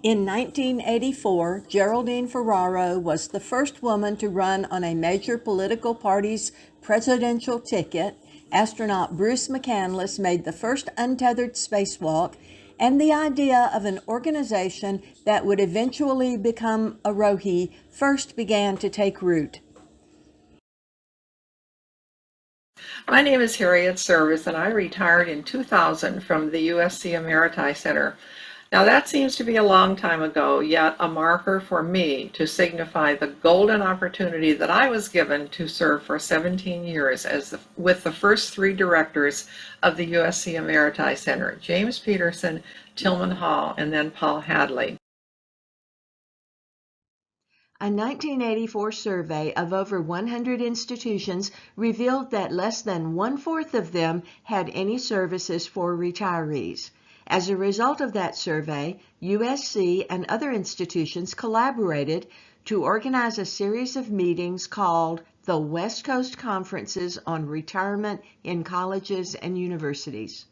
In 1984, Geraldine Ferraro was the first woman to run on a major political party's presidential ticket. Astronaut Bruce McCandless made the first untethered spacewalk, and the idea of an organization that would eventually become Arohi first began to take root. My name is Harriet Service, and I retired in 2000 from the USC Emeriti Center. Now that seems to be a long time ago, yet a marker for me to signify the golden opportunity that I was given to serve for 17 years with the first three directors of the USC Emeriti Center, James Peterson, Tillman Hall, and then Paul Hadley. A 1984 survey of over 100 institutions revealed that less than one-fourth of them had any services for retirees. As a result of that survey, USC and other institutions collaborated to organize a series of meetings called the West Coast Conferences on Retirement in Colleges and Universities.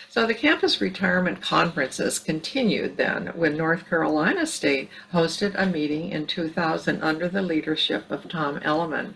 So the campus retirement conferences continued then when North Carolina State hosted a meeting in 2000 under the leadership of Tom Elliman.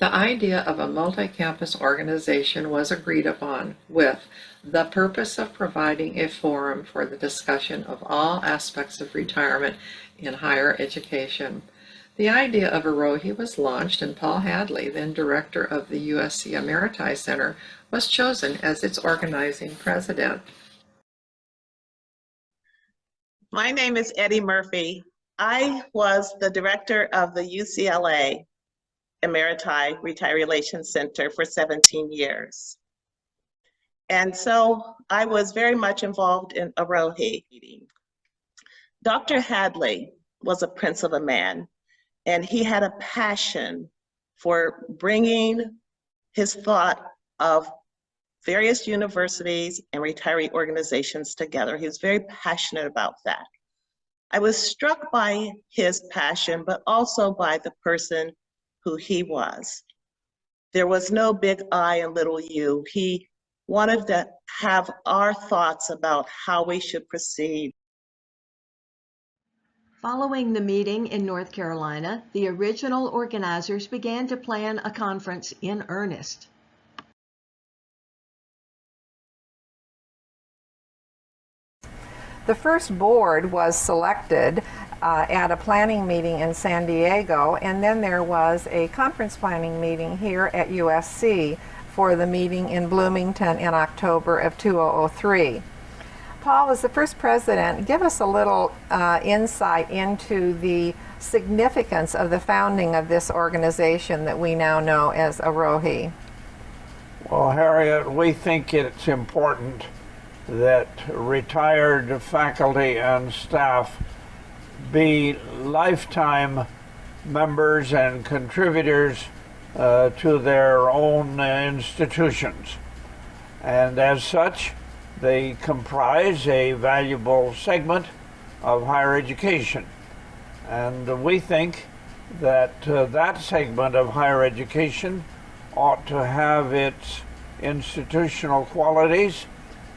The idea of a multi-campus organization was agreed upon with the purpose of providing a forum for the discussion of all aspects of retirement in higher education. The idea of Arohi was launched, and Paul Hadley, then director of the USC Emeriti Center, was chosen as its organizing president. My name is Eddie Murphy. I was the director of the UCLA Emeriti Retiree Relations Center for 17 years. And so I was very much involved in Arohi. Dr. Hadley was a prince of a man, and he had a passion for bringing his thought of various universities and retiree organizations together. He was very passionate about that. I was struck by his passion, but also by the person who he was. There was no big I and little you. He wanted to have our thoughts about how we should proceed. Following the meeting in North Carolina, the original organizers began to plan a conference in earnest. The first board was selected at a planning meeting in San Diego, and then there was a conference planning meeting here at USC for the meeting in Bloomington in October of 2003. Paul, as the first president, give us a little insight into the significance of the founding of this organization that we now know as Arohi. Well, Harriet, we think it's important that retired faculty and staff be lifetime members and contributors to their own institutions. And as such, they comprise a valuable segment of higher education. And we think that that segment of higher education ought to have its institutional qualities,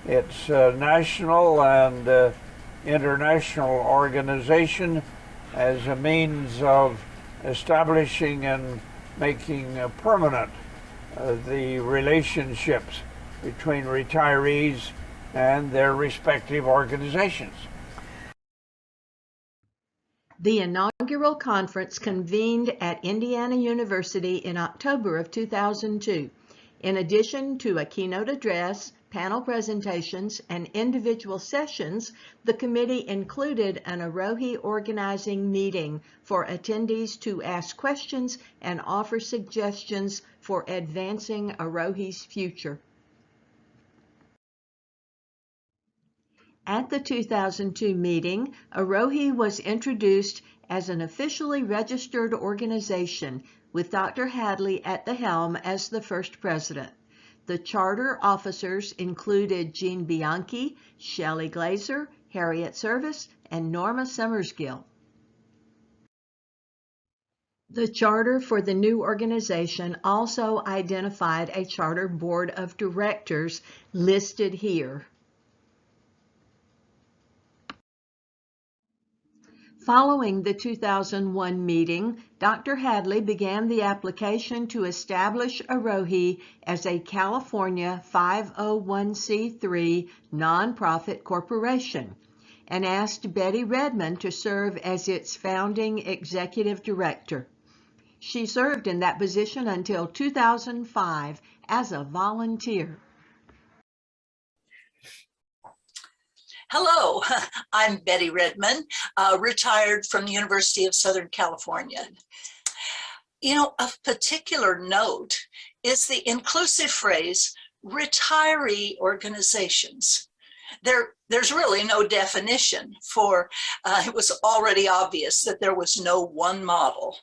its national and international organization as a means of establishing and making permanent the relationships between retirees and their respective organizations. The inaugural conference convened at Indiana University in October of 2002. In addition to a keynote address, panel presentations, and individual sessions, the committee included an Arohi organizing meeting for attendees to ask questions and offer suggestions for advancing Arohi's future. At the 2002 meeting, Arohi was introduced as an officially registered organization with Dr. Hadley at the helm as the first president. The charter officers included Jean Bianchi, Shelley Glazer, Harriet Service, and Norma Summersgill. The charter for the new organization also identified a charter board of directors listed here. Following the 2001 meeting, Dr. Hadley began the application to establish AROHE as a California 501c3 nonprofit corporation and asked Betty Redmond to serve as its founding executive director. She served in that position until 2005 as a volunteer. Hello, I'm Betty Redmond, retired from the University of Southern California. You know, of particular note is the inclusive phrase, retiree organizations. There's really no definition for, it was already obvious that there was no one model.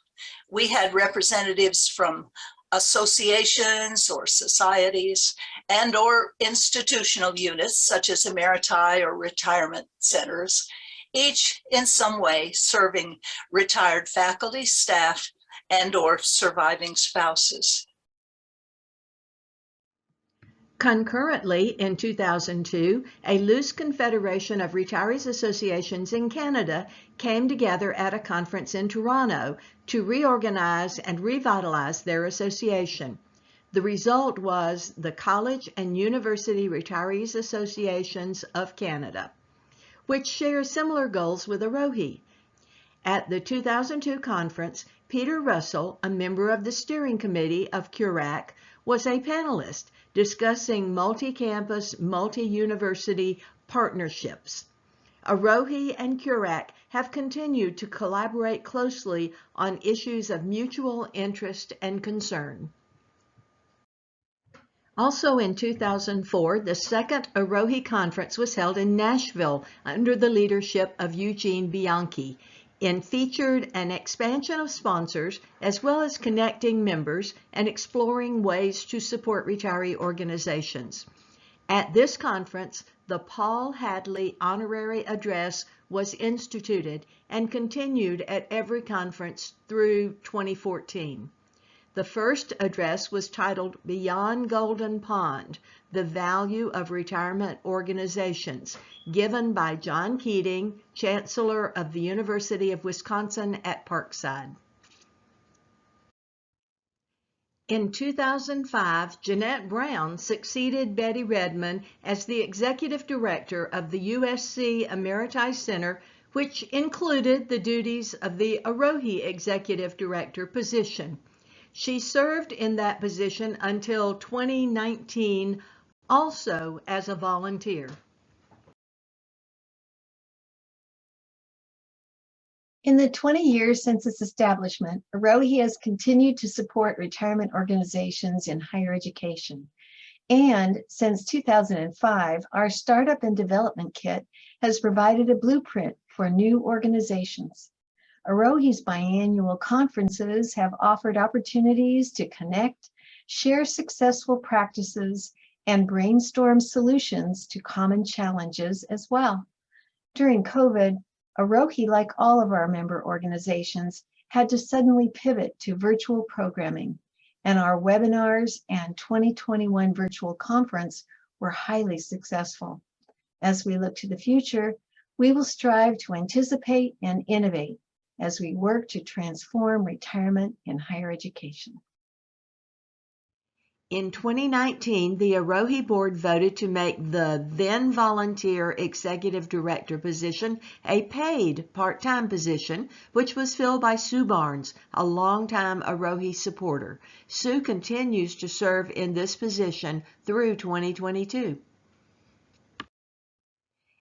We had representatives from associations or societies and or institutional units such as emeriti or retirement centers, each in some way serving retired faculty, staff, and or surviving spouses. Concurrently, in 2002, a loose confederation of retirees associations in Canada came together at a conference in Toronto to reorganize and revitalize their association. The result was the College and University Retirees Associations of Canada, which share similar goals with AROHE. At the 2002 conference, Peter Russell, a member of the steering committee of CURAC, was a panelist discussing multi-campus, multi-university partnerships. AROHE and CURAC have continued to collaborate closely on issues of mutual interest and concern. Also in 2004, the second AROHE conference was held in Nashville under the leadership of Eugene Bianchi and featured an expansion of sponsors as well as connecting members and exploring ways to support retiree organizations. At this conference, the Paul Hadley Honorary Address was instituted and continued at every conference through 2014. The first address was titled Beyond Golden Pond, the Value of Retirement Organizations, given by John Keating, Chancellor of the University of Wisconsin at Parkside. In 2005, Jeanette Brown succeeded Betty Redmond as the Executive Director of the USC Emeriti Center, which included the duties of the AROHE Executive Director position. She served in that position until 2019, also as a volunteer. In the 20 years since its establishment, AROHE has continued to support retirement organizations in higher education. And since 2005, our Startup and Development Kit has provided a blueprint for new organizations. AROHE's biannual conferences have offered opportunities to connect, share successful practices, and brainstorm solutions to common challenges as well. During COVID, AROHE, like all of our member organizations, had to suddenly pivot to virtual programming, and our webinars and 2021 virtual conference were highly successful. As we look to the future, we will strive to anticipate and innovate as we work to transform retirement in higher education. In 2019, the AROHE board voted to make the then volunteer executive director position a paid part-time position, which was filled by Sue Barnes, a longtime AROHE supporter. Sue continues to serve in this position through 2022.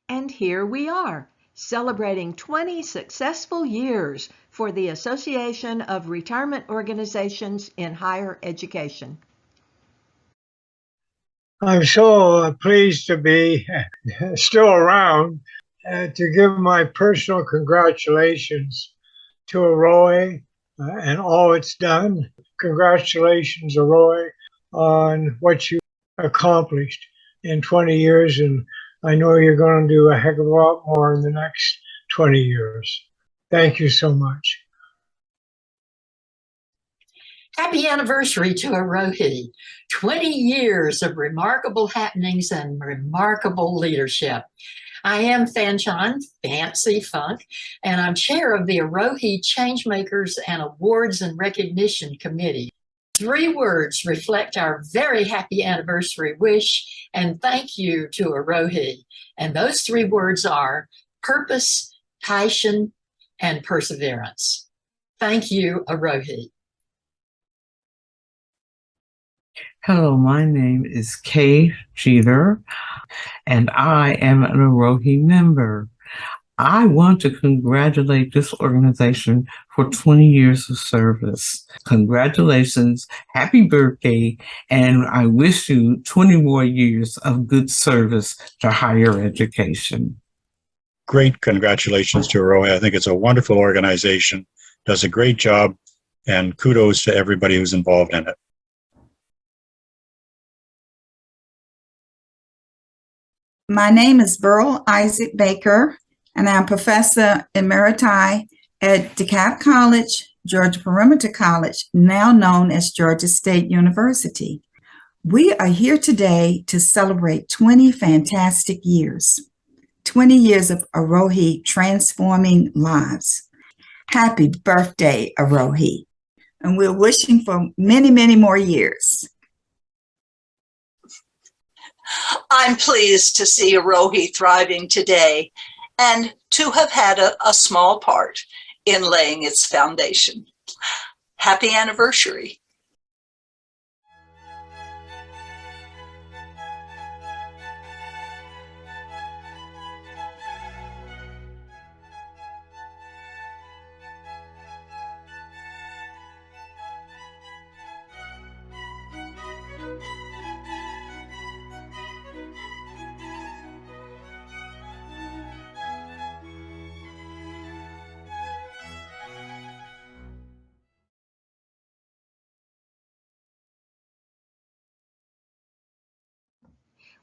And here we are, celebrating 20 successful years for the Association of Retirement Organizations in Higher Education. I'm so pleased to be still around to give my personal congratulations to AROHE and all it's done. Congratulations, AROHE, on what you accomplished in 20 years, and I know you're going to do a heck of a lot more in the next 20 years. Thank you so much. Happy anniversary to AROHE. 20 years of remarkable happenings and remarkable leadership. I am Fanchon, Fancy Funk, and I'm chair of the Arohi Changemakers and Awards and Recognition Committee. 3 words reflect our very happy anniversary wish and thank you to Arohi. And those 3 words are purpose, passion, and perseverance. Thank you, Arohi. Hello, my name is Kay Jeter, and I am an Arohi member. I want to congratulate this organization for 20 years of service. Congratulations, happy birthday, and I wish you 20 more years of good service to higher education. Great congratulations to Arohi. I think it's a wonderful organization, does a great job, and kudos to everybody who's involved in it. My name is Burl Isaac Baker, and I'm Professor Emeriti at DeKalb College, Georgia Perimeter College, now known as Georgia State University. We are here today to celebrate 20 fantastic years, 20 years of Arohi transforming lives. Happy birthday, Arohi. And we're wishing for many, many more years. I'm pleased to see Arohi thriving today and to have had a small part in laying its foundation. Happy anniversary.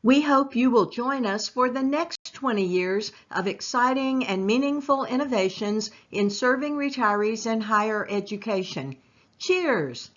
We hope you will join us for the next 20 years of exciting and meaningful innovations in serving retirees in higher education. Cheers!